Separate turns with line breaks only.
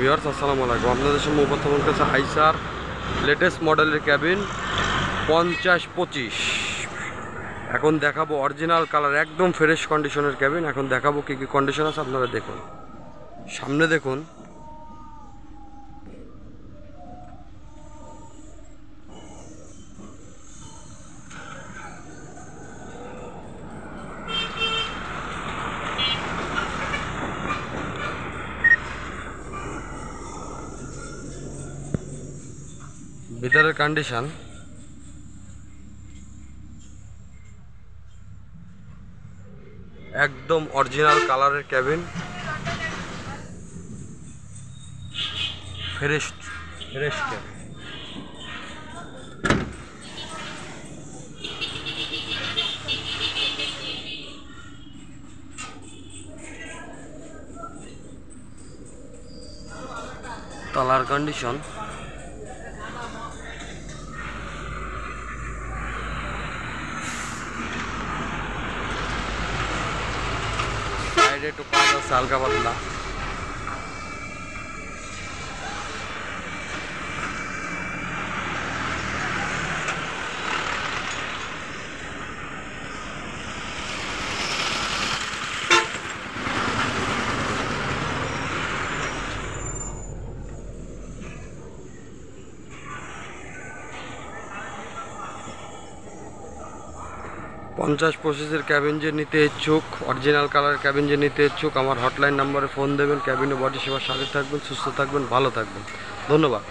Viewers, আসসালামু আলাইকুম। আপনাদের সামনে উপস্থাপন করছে আইসার লেটেস্ট মডেলের ক্যাবিন 50-25। এখন দেখাবো অরিজিনাল কালার, একদম ফ্রেশ কন্ডিশনের ক্যাবিন। এখন দেখাবো কী কী কন্ডিশন আছে, আপনারা দেখুন। সামনে দেখুন, ভিতরের কন্ডিশন একদম অরিজিনাল কালারের ক্যাবিন, ফ্রেশ ক্যাবিন। তলার কন্ডিশন সাইডে একটু কাজ আছে হালকা পাতলা। পঞ্চাশ 25 ক্যাবিন যে নিতে ইচ্ছুক, অরিজিনাল কালার ক্যাবিন যে নিতে ইচ্ছুক, আমার হটলাইন নাম্বারে ফোন দেবেন। ক্যাবিনে বডি সেবার সাথে থাকবেন, সুস্থ থাকবেন, ভালো থাকবেন। ধন্যবাদ।